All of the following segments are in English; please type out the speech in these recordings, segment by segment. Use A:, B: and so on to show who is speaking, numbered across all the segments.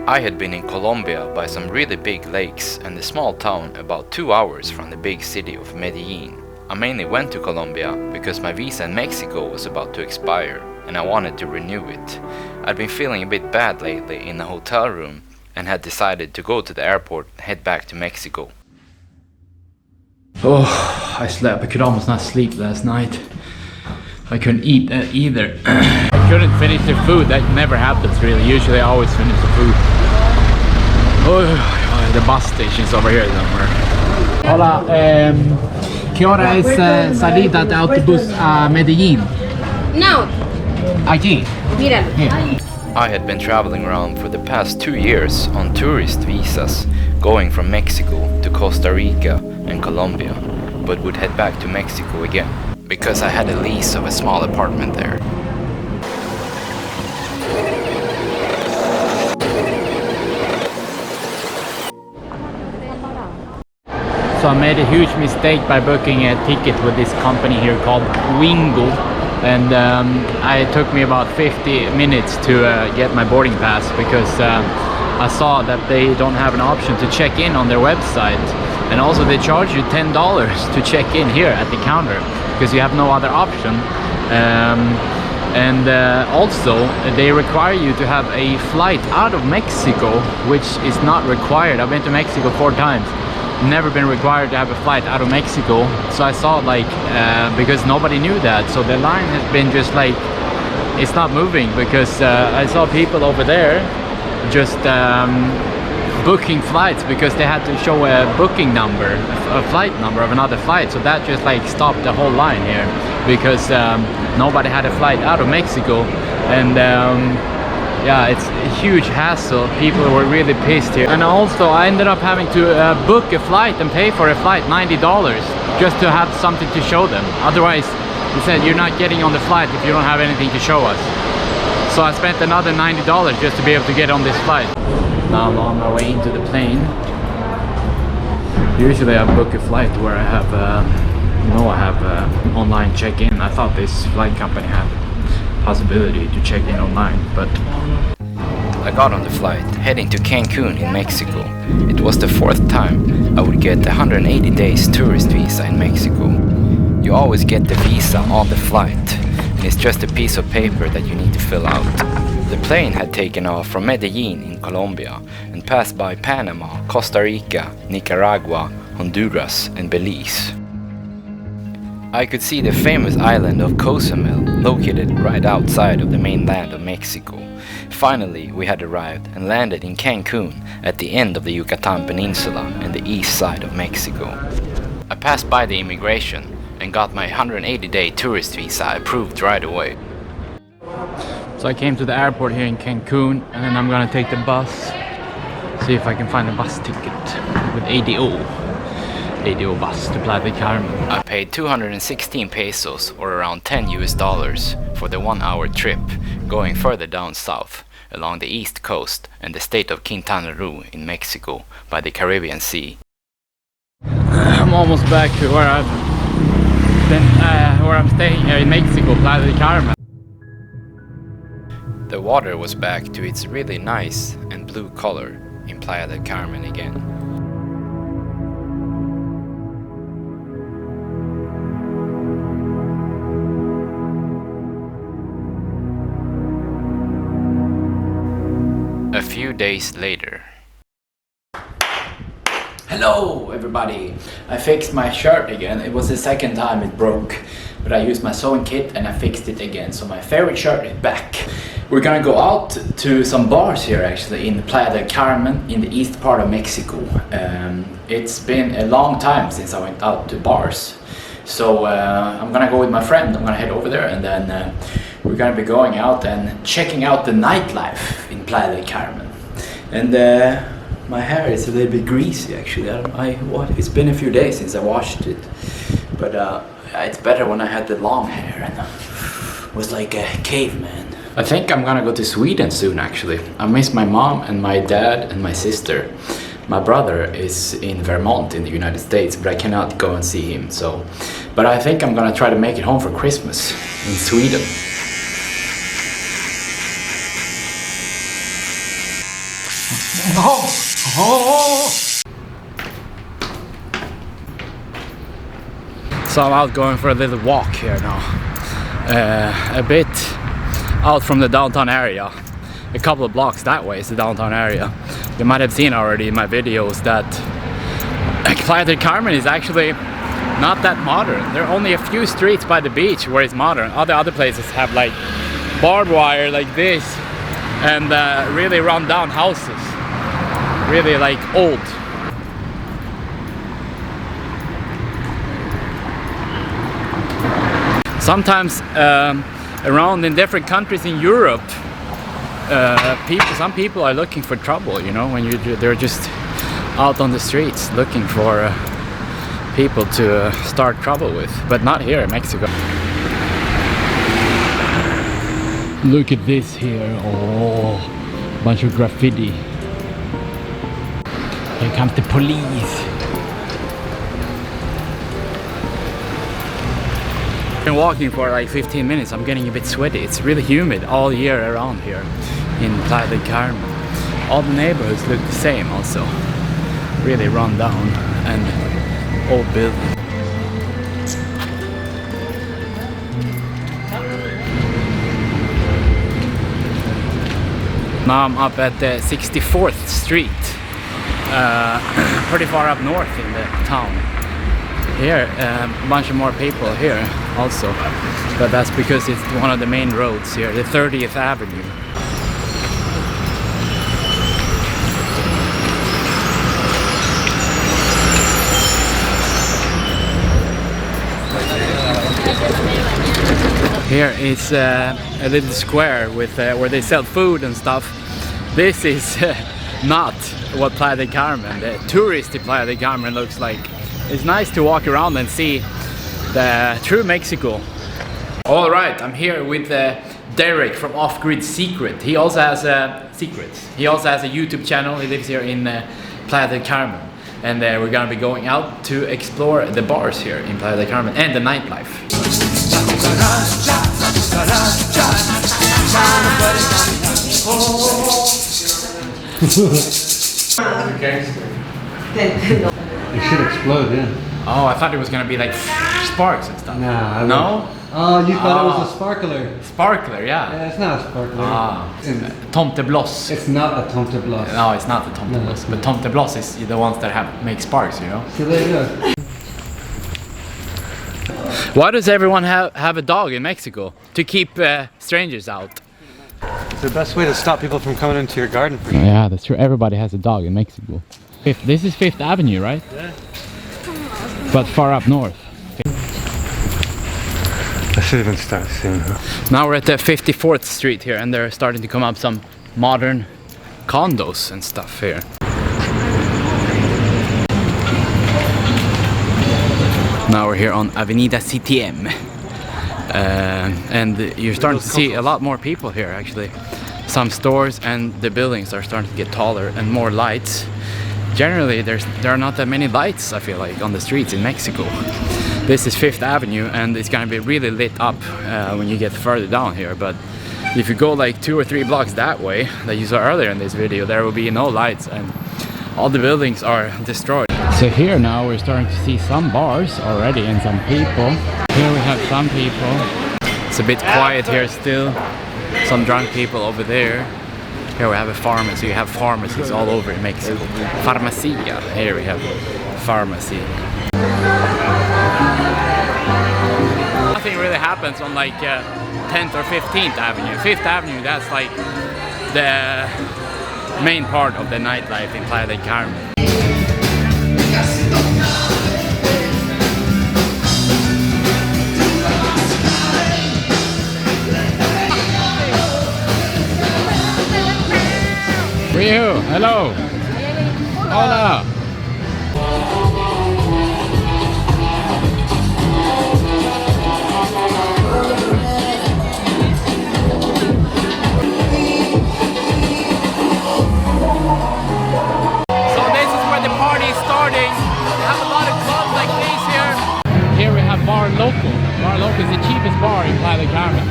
A: I had been in Colombia by some really big lakes and a small town about 2 hours from the big city of Medellin. I mainly went to Colombia because my visa in Mexico was about to expire and I wanted to renew it. I'd been feeling a bit bad lately in a hotel room and had decided to go to the airport and head back to Mexico.
B: Oh, I slept. I could almost not sleep last night. I couldn't eat either. I couldn't finish the food. That never happens really. Usually I always finish the food. Oh, the bus station's over here somewhere. Hola, ¿qué hora es salida de autobús a Medellin?
C: No.
B: Allí.
C: Míralo.
B: Here.
A: I had been traveling around for the past 2 years on tourist visas, going from Mexico to Costa Rica and Colombia, but would head back to Mexico again, because I had a lease of a small apartment there.
B: So I made a huge mistake by booking a ticket with this company here called Wingo, and it took me about 50 minutes to get my boarding pass because I saw that they don't have an option to check in on their website, and also they charge you $10 to check in here at the counter because you have no other option. Also they require you to have a flight out of Mexico, which is not required. I've been to Mexico 4 times, never been required to have a flight out of Mexico. So I saw because nobody knew that, so the line has been just like, it's not moving, because I saw people over there just booking flights because they had to show a booking number, a flight number of another flight. So that just like stopped the whole line here because nobody had a flight out of Mexico. And yeah, it's a huge hassle. People were really pissed here. And also I ended up having to book a flight and pay for a flight $90 just to have something to show them. Otherwise, they said you're not getting on the flight if you don't have anything to show us. So I spent another $90 just to be able to get on this flight. Now I'm on my way into the plane. Usually I book a flight where I have online check-in. I thought this flight company had possibility to check in online, but
A: I got on the flight heading to Cancun in Mexico. It was the 4th time I would get the 180 days tourist visa in Mexico. You always get the visa on the flight, and it's just a piece of paper that you need to fill out. The plane had taken off from Medellin in Colombia and passed by Panama, Costa Rica, Nicaragua, Honduras and Belize. I could see the famous island of Cozumel, located right outside of the mainland of Mexico. Finally, we had arrived and landed in Cancun at the end of the Yucatan Peninsula and the east side of Mexico. I passed by the immigration and got my 180-day tourist visa approved right away.
B: so I came to the airport here in Cancun, and then I'm gonna take the bus, see if I can find a bus ticket with ADO bus to Playa Del Carmen.
A: I paid 216 pesos or around $10 for the 1-hour trip going further down south along the east coast and the state of Quintana Roo in Mexico by the Caribbean Sea.
B: I'm almost back to where I'm staying here in Mexico, Playa del Carmen.
A: The water was back to its really nice and blue color in Playa del Carmen again. A few days later.
B: Hello everybody! I fixed my shirt again. It was the second time it broke, but I used my sewing kit and I fixed it again. So my favorite shirt is back. We're gonna go out to some bars here actually in Playa del Carmen in the east part of Mexico. It's been a long time since I went out to bars. So I'm gonna go with my friend. I'm gonna head over there and then we're gonna be going out and checking out the nightlife in Playa del Carmen. And my hair is a little bit greasy actually. It's been a few days since I washed it, but it's better when I had the long hair and was like a caveman. I think I'm gonna go to Sweden soon actually. I miss my mom and my dad and my sister. My brother is in Vermont in the United States, but I cannot go and see him. But I think I'm gonna try to make it home for Christmas in Sweden. So I'm out going for a little walk here now. A bit out from the downtown area. A couple of blocks that way is the downtown area. You might have seen already in my videos that Playa del Carmen is actually not that modern. There are only a few streets by the beach where it's modern. Other places have like barbed wire like this and really run down houses. Really like old. Sometimes around in different countries in Europe, some people are looking for trouble, you know, when they're just out on the streets looking for people to start trouble with, but not here in Mexico. Look at this here, oh, bunch of graffiti. Here comes the police. Been walking for like 15 minutes. I'm getting a bit sweaty. It's really humid all year around here in Playa del Carmen. All the neighborhoods look the same also. Really run down and old buildings. Now I'm up at the 64th Street, pretty far up north in the town. Here, a bunch of more people here also, but that's because it's one of the main roads here, the 30th Avenue. Here is a little square with where they sell food and stuff. This is not what Playa del Carmen, the touristy Playa del Carmen, looks like. It's nice to walk around and see the true Mexico. All right, I'm here with Derek from Off Grid Secret. He also has secrets. He also has a YouTube channel. He lives here in Playa del Carmen, and we're gonna be going out to explore the bars here in Playa del Carmen and the nightlife.
C: It should explode, yeah.
B: Oh, I thought it was gonna be like sparks and stuff.
C: Nah,
B: no?
C: Oh, you thought it was a sparkler.
B: Sparkler, yeah.
C: Yeah, it's not a sparkler.
B: Tomtebloss.
C: It's not a tomtebloss.
B: No, it's not the tomtebloss. But tomtebloss is the ones that make sparks, you know.
C: So there you go.
B: Why does everyone have a dog in Mexico? To keep strangers out.
C: It's the best way to stop people from coming into your garden. For
B: Yeah, that's true. Everybody has a dog in Mexico. This is 5th Avenue, right?
C: Yeah.
B: But far up north.
C: I should even start soon, huh?
B: Now we're at the 54th Street here, and they're starting to come up some modern condos and stuff here. Now we're here on Avenida CTM. And you're starting to see a lot more people here actually. Some stores and the buildings are starting to get taller and more lights. Generally there are not that many lights, I feel like, on the streets in Mexico. This is 5th Avenue and it's gonna be really lit up when you get further down here, but if you go like 2 or 3 blocks that way that you saw earlier in this video, there will be no lights and all the buildings are destroyed. So here now we're starting to see some bars already and some people. Here we have some people. It's a bit quiet here still. Some drunk people over there. Here we have a pharmacy. You have pharmacies all over in Mexico. Farmacia. Here we have pharmacy. Nothing really happens on like 10th or 15th Avenue. 5th Avenue, that's like the main part of the nightlife in Playa del Carmen. Rio, hello. Hola. So this is where the party is starting. We have a lot of clubs like these here. Here we have Bar Loco. Bar Loco is the cheapest bar in Playa del Carmen.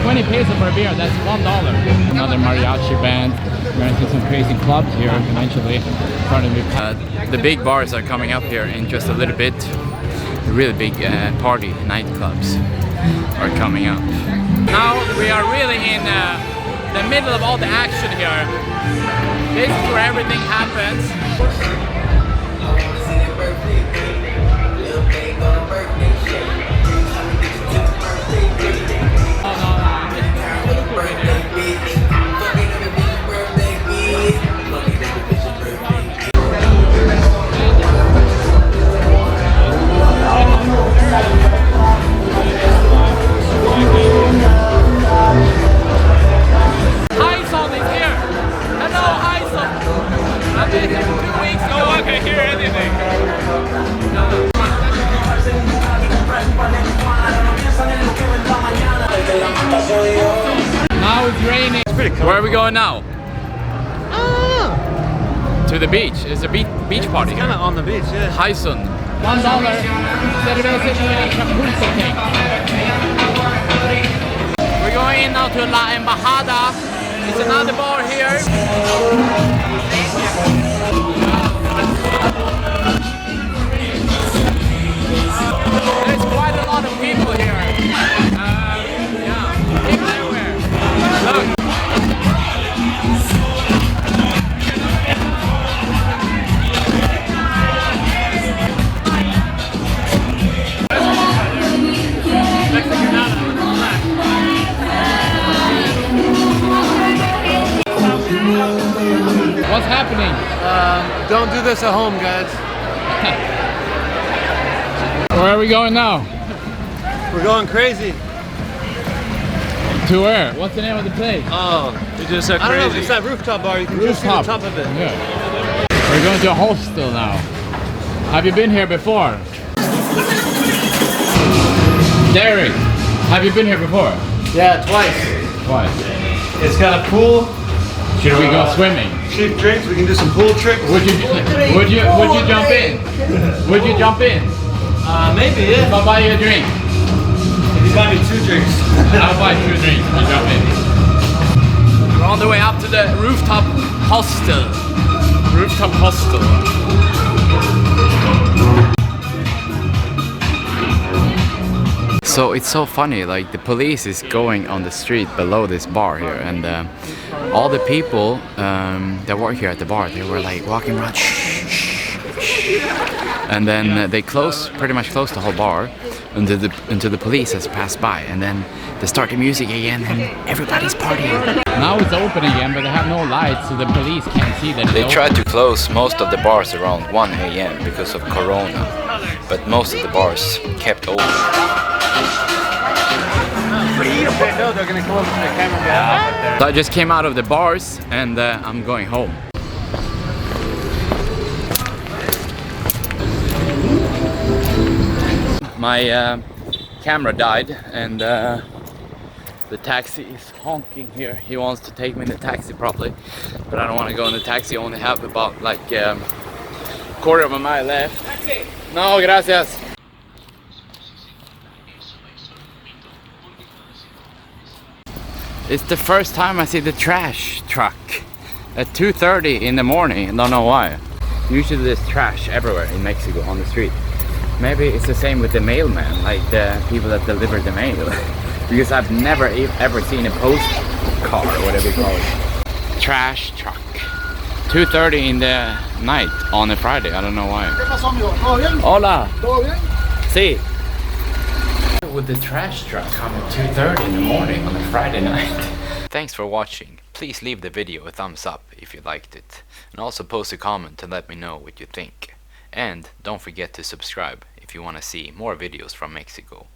B: 20 pesos for a beer, that's $1. Another mariachi band. We're gonna see some crazy clubs here eventually.
A: The big bars are coming up here in just a little bit. The really big party nightclubs are coming up. Now we are really in the middle of all the action here. This is where everything happens.
B: Now it's raining. It's pretty cool.
A: Where are we going now? To the beach. It's a beach party.
C: It's kind of on the beach, yeah.
A: Hysun.
B: $1.
A: We're going in now to La Embajada. It's another bar here. There's quite a lot of people here. Yeah, people everywhere. Look.
B: What's happening?
C: Don't do this at home, guys.
B: Where are we going now?
C: We're going crazy.
B: To where? What's the name of the place?
C: Oh, you just said crazy. I don't know if it's that rooftop bar. You can just see the top of it.
B: Yeah. We're going to a hostel now. Have you been here before? Derek, have you been here before?
C: Yeah, twice.
B: Twice.
C: It's got a pool.
B: Should we go swimming?
C: Cheap drinks. We can do some pool tricks.
B: Would you jump in? Would you jump in?
C: Maybe, yeah.
B: If I buy you a drink.
C: If you buy me 2 drinks.
B: I'll buy 2 drinks. You jump in.
A: We're on the way up to the rooftop hostel. Rooftop hostel. So it's so funny, like the police is going on the street below this bar here, and all the people that work here at the bar, they were like walking around, shh, shh, shh. And then they pretty much close the whole bar until the police has passed by, and then they start the music again and everybody's partying.
B: Now it's open again, but they have no lights, so the police can't see that.
A: They tried to close most of the bars around 1 a.m. because of Corona, but most of the bars kept open.
C: They're gonna come up with the camera guy.
A: So I just came out of the bars and I'm going home. My camera died and the taxi is honking here. He wants to take me in the taxi probably, but I don't want to go in the taxi. I only have about like quarter of a mile left. Taxi. No, gracias. It's the first time I see the trash truck at 2:30 in the morning. I don't know why. Usually there's trash everywhere in Mexico on the street. Maybe it's the same with the mailman, like the people that deliver the mail. Because I've never ever seen a post car, whatever you call it. Trash truck. 2:30 in the night on a Friday. I don't know why. Hola. Sí. With the trash truck come at 2:30 in the morning on a Friday night. Thanks for watching. Please leave the video a thumbs up if you liked it. And also post a comment to let me know what you think. And don't forget to subscribe if you want to see more videos from Mexico.